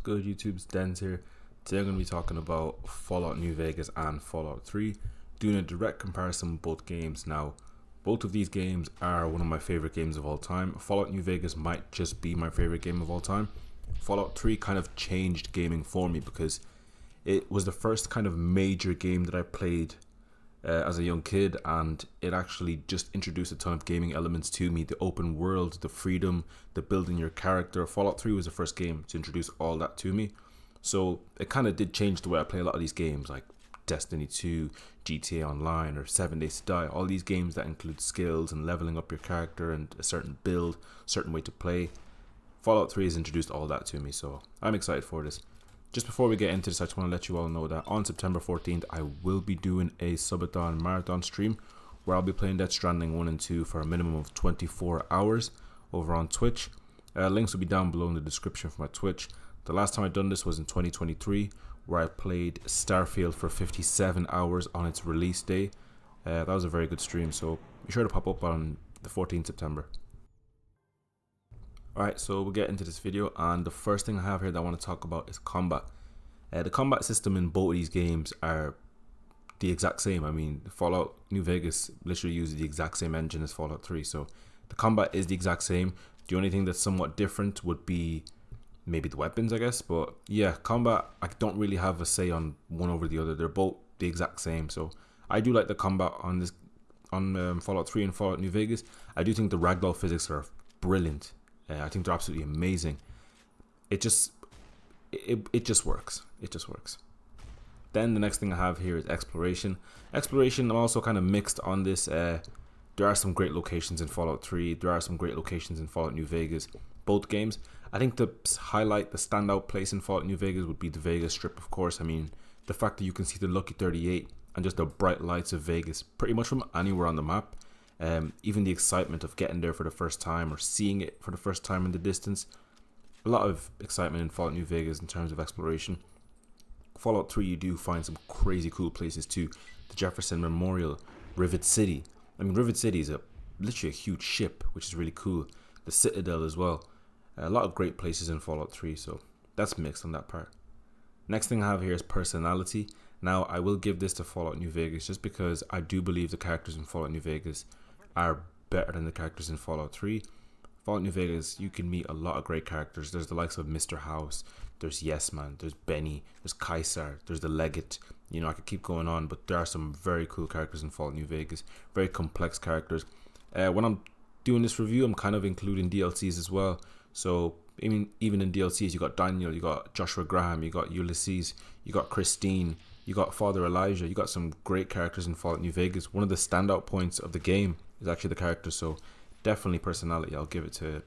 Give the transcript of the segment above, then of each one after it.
good, YouTube's Dens here. Today I'm going to be talking about Fallout New Vegas and Fallout 3, doing a direct comparison with both games. Now, both of these games are one of my favorite games of all time. Fallout New Vegas might just be my favorite game of all time. Fallout 3 kind of changed gaming for me because it was the first kind of major game that I played as a young kid, and it actually just introduced a ton of gaming elements to me. The open world, the freedom, the building your character. Fallout 3 was the first game to introduce all that to me, so it kind of did change the way I play a lot of these games like Destiny 2, GTA Online, or 7 Days to Die. All these games that include skills and leveling up your character and a certain build, certain way to play. Fallout 3 has introduced all that to me, so I'm excited for this. Just before we get into this, I just want to let you all know that on September 14th, I will be doing a subathon marathon stream where I'll be playing Death Stranding 1 and 2 for a minimum of 24 hours over on Twitch. Links will be down below in the description for my Twitch. The last time I done this was in 2023, where I played Starfield for 57 hours on its release day. That was a very good stream, so be sure to pop up on the 14th September. Alright, so we'll get into this video, and the first thing I have here that I want to talk about is combat. The combat system in both of these games are the exact same. I mean, Fallout New Vegas literally uses the exact same engine as Fallout 3, so the combat is the exact same. The only thing that's somewhat different would be maybe the weapons, I guess, but yeah, combat, I don't really have a say on one over the other. They're both the exact same, so I do like the combat on this Fallout 3 and Fallout New Vegas. I do think the ragdoll physics are brilliant. I think they're absolutely amazing. It just works. It just works. Then the next thing I have here is exploration. Exploration, I'm also kind of mixed on this. There are some great locations in Fallout 3. There are some great locations in Fallout New Vegas. Both games. I think the standout place in Fallout New Vegas would be the Vegas Strip, of course. I mean, the fact that you can see the Lucky 38 and just the bright lights of Vegas pretty much from anywhere on the map. Even the excitement of getting there for the first time or seeing it for the first time in the distance. A lot of excitement in Fallout New Vegas in terms of exploration. Fallout 3, you do find some crazy cool places too. The Jefferson Memorial, Rivet City. I mean, Rivet City is literally a huge ship, which is really cool. The Citadel as well. A lot of great places in Fallout 3, so that's mixed on that part. Next thing I have here is personality. Now, I will give this to Fallout New Vegas just because I do believe the characters in Fallout New Vegas are better than the characters in Fallout 3. Fallout New Vegas, you can meet a lot of great characters. There's the likes of Mr. House, there's Yes Man, there's Benny, there's Kaisar, there's the Legate. You know, I could keep going on, but there are some very cool characters in Fallout New Vegas, very complex characters. When I'm doing this review, I'm kind of including DLCs as well. So even in DLCs, you got Daniel, you got Joshua Graham, you got Ulysses, you got Christine, you got Father Elijah. You got some great characters in Fallout New Vegas. One of the standout points of the game is actually the characters, so definitely personality. I'll give it to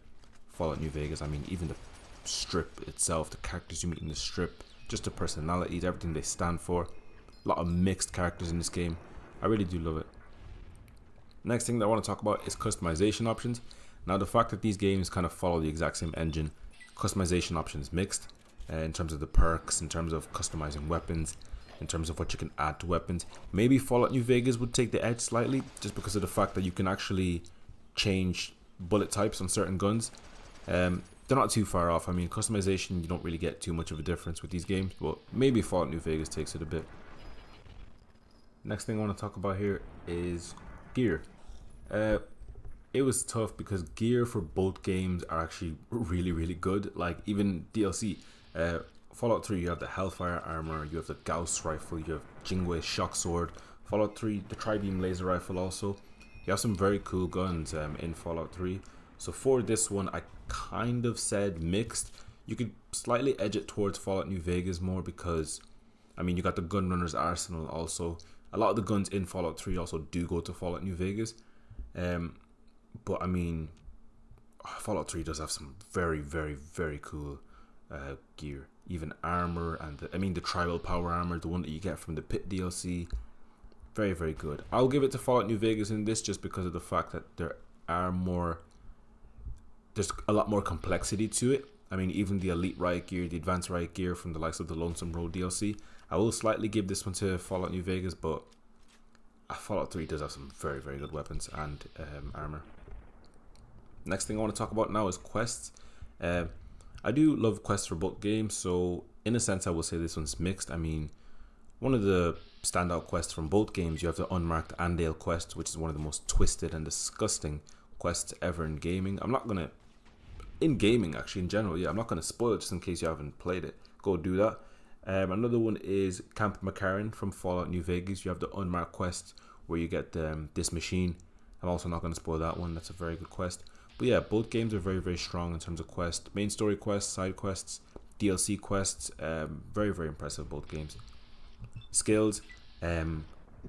Fallout New Vegas. I mean, even the strip itself, the characters you meet in the strip, just the personalities, everything they stand for. A lot of mixed characters in this game. I really do love it. Next thing that I want to talk about is customization options. Now, the fact that these games kind of follow the exact same engine, customization options mixed in terms of the perks, in terms of customizing weapons, in terms of what you can add to weapons. Maybe Fallout New Vegas would take the edge slightly just because of the fact that you can actually change bullet types on certain guns. They're not too far off. I mean, customization, you don't really get too much of a difference with these games, but maybe Fallout New Vegas takes it a bit. Next thing I want to talk about here is gear. It was tough because gear for both games are actually really, really good. Like even DLC. Fallout 3, you have the Hellfire armor, you have the Gauss rifle, you have Jingwei shock sword. Fallout 3, the Tri-Beam laser rifle also. You have some very cool guns in Fallout 3. So for this one, I kind of said mixed. You could slightly edge it towards Fallout New Vegas more because, I mean, you got the Gunrunner's Arsenal also. A lot of the guns in Fallout 3 also do go to Fallout New Vegas. But I mean, Fallout 3 does have some very, very, very cool gear. Even armor and the tribal power armor, the one that you get from the Pit DLC. Very, very good. I'll give it to Fallout New Vegas in this just because of the fact that there's a lot more complexity to it. I mean, even the Elite Riot gear, the Advanced Riot gear from the likes of the Lonesome Road DLC. I will slightly give this one to Fallout New Vegas, but Fallout 3 does have some very, very good weapons and armor. Next thing I want to talk about now is quests. I do love quests for both games, so in a sense, I will say this one's mixed. I mean, one of the standout quests from both games, you have the unmarked Andale quest, which is one of the most twisted and disgusting quests ever in gaming. I'm not gonna, in gaming actually in general, yeah, I'm not gonna spoil it just in case you haven't played it. Go do that. Another one is Camp McCarran from Fallout New Vegas. You have the unmarked quest where you get this machine. I'm also not going to spoil that one. That's a very good quest. But yeah, both games are very, very strong in terms of quest, main story quests, side quests, DLC quests. Very, very impressive, both games. Skills.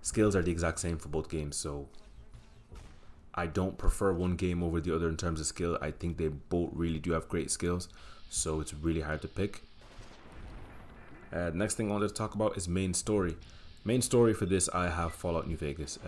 Skills are the exact same for both games. So I don't prefer one game over the other in terms of skill. I think they both really do have great skills. So it's really hard to pick. Next thing I wanted to talk about is main story. Main story for this, I have Fallout New Vegas.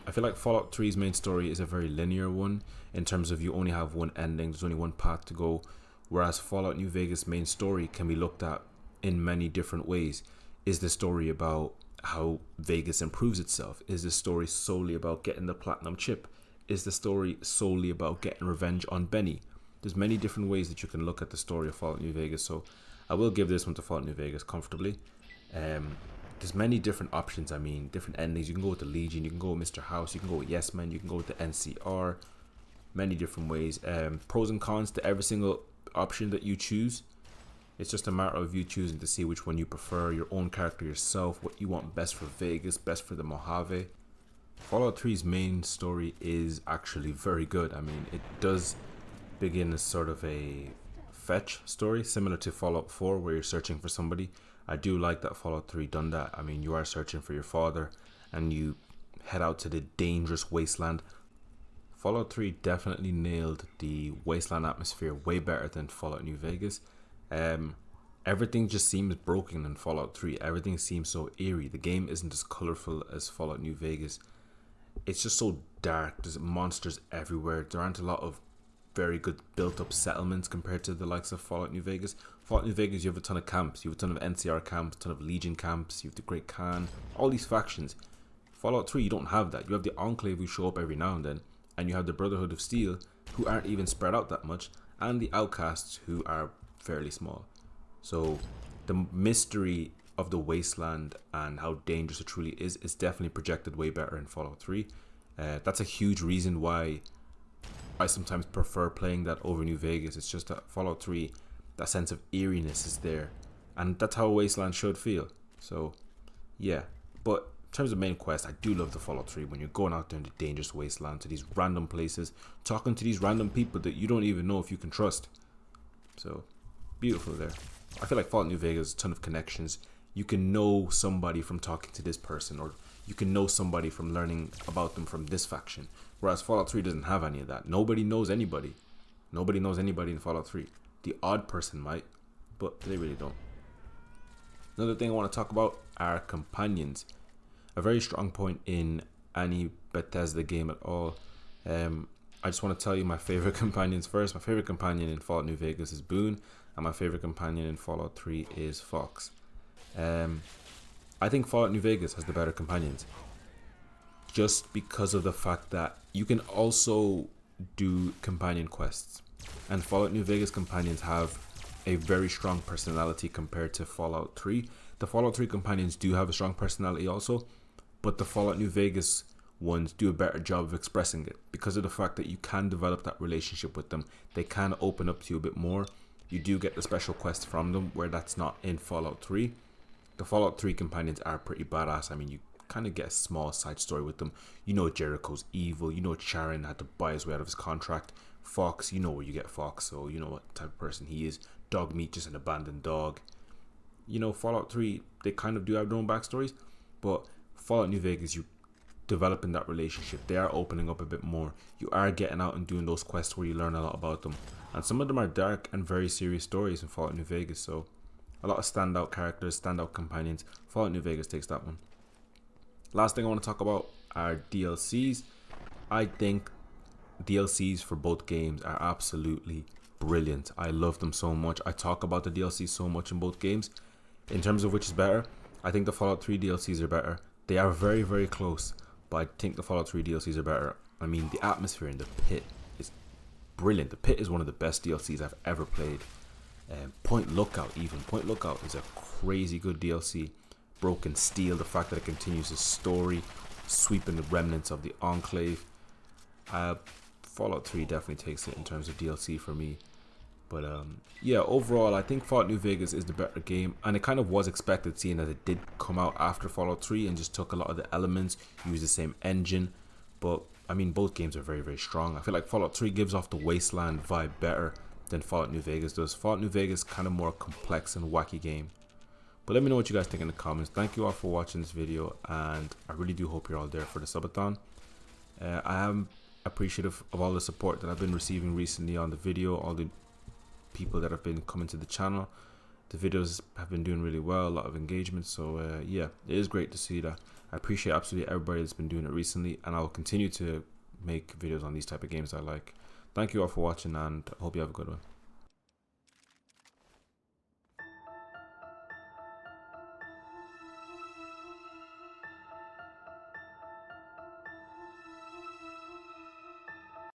I feel like Fallout 3's main story is a very linear one in terms of you only have one ending, there's only one path to go, whereas Fallout New Vegas main story can be looked at in many different ways. Is the story about how Vegas improves itself? Is the story solely about getting the platinum chip? Is the story solely about getting revenge on Benny? There's many different ways that you can look at the story of Fallout New Vegas, so I will give this one to Fallout New Vegas comfortably. There's many different options. I mean, different endings. You can go with the Legion, you can go with Mr. House, you can go with Yes Man, you can go with the NCR. Many different ways. Pros and cons to every single option that you choose. It's just a matter of you choosing to see which one you prefer, your own character yourself, what you want best for Vegas, best for the Mojave. Fallout 3's main story is actually very good. I mean, it does begin as sort of a fetch story, similar to Fallout 4, where you're searching for somebody. I do like that Fallout 3 done that. I mean, you are searching for your father, and you head out to the dangerous wasteland. Fallout 3 definitely nailed the wasteland atmosphere way better than Fallout New Vegas. Everything just seems broken in Fallout 3. Everything seems so eerie. The game isn't as colorful as Fallout New Vegas. It's just so dark. There's monsters everywhere. There aren't a lot of very good built-up settlements compared to the likes of Fallout New Vegas. Fallout New Vegas, you have a ton of camps. You have a ton of NCR camps, a ton of Legion camps. You have the Great Khan, all these factions. Fallout 3, you don't have that. You have the Enclave who show up every now and then, and you have the Brotherhood of Steel, who aren't even spread out that much, and the Outcasts, who are fairly small. So the mystery of the wasteland and how dangerous it truly is definitely projected way better in Fallout 3. That's a huge reason why I sometimes prefer playing that over New Vegas. It's just that Fallout 3, that sense of eeriness is there, and that's how Wasteland should feel. So yeah, but in terms of main quest, I do love the Fallout 3 when you're going out there in the dangerous wasteland to these random places, talking to these random people that you don't even know if you can trust. So beautiful there. I feel like Fallout New Vegas has a ton of connections. You can know somebody from talking to this person, or you can know somebody from learning about them from this faction. Whereas Fallout 3 doesn't have any of that. Nobody knows anybody. Nobody knows anybody in Fallout 3. The odd person might, but they really don't. Another thing I want to talk about are companions. A very strong point in any Bethesda game at all. I just want to tell you my favorite companions first. My favorite companion in Fallout New Vegas is Boone, and my favorite companion in Fallout 3 is Fox. I think Fallout New Vegas has the better companions, just because of the fact that you can also do companion quests, and Fallout New Vegas companions have a very strong personality compared to Fallout 3. The Fallout 3 companions do have a strong personality also, but the Fallout New Vegas ones do a better job of expressing it because of the fact that you can develop that relationship with them. They can open up to you a bit more. You do get the special quests from them, where that's not in Fallout 3. The Fallout 3 companions are pretty badass. I mean, you kind of get a small side story with them. You know Jericho's evil. You know Charon had to buy his way out of his contract. Fox, you know where you get Fox, so you know what type of person he is. Dogmeat, just an abandoned dog. You know, Fallout 3, they kind of do have their own backstories, but Fallout New Vegas, you developing that relationship. They are opening up a bit more. You are getting out and doing those quests where you learn a lot about them, and some of them are dark and very serious stories in Fallout New Vegas. So a lot of standout characters, standout companions. Fallout New Vegas takes that one. Last thing I want to talk about are DLCs. I think DLCs for both games are absolutely brilliant. I love them so much. I talk about the DLCs so much in both games. In terms of which is better, I think the Fallout 3 DLCs are better. They are very, very close, but I think the Fallout 3 DLCs are better. I mean, the atmosphere in the pit is brilliant. The pit is one of the best DLCs I've ever played. Point Lookout, even Point Lookout is a crazy good DLC. Broken Steel, the fact that it continues the story, sweeping the remnants of the Enclave. Fallout 3 definitely takes it in terms of DLC for me. But yeah, overall, I think Fallout New Vegas is the better game, and it kind of was expected, seeing that it did come out after Fallout 3 and just took a lot of the elements, used the same engine. But I mean, both games are very, very strong. I feel like Fallout 3 gives off the Wasteland vibe better than Fallout New Vegas does. Fallout New Vegas kind of more complex and wacky game. But let me know what you guys think in the comments. Thank you all for watching this video, and I really do hope you're all there for the subathon. I am appreciative of all the support that I've been receiving recently on the video, all the people that have been coming to the channel. The videos have been doing really well, a lot of engagement, so yeah, it is great to see that. I appreciate absolutely everybody that's been doing it recently, and I'll continue to make videos on these type of games I like. Thank you all for watching, and I hope you have a good one.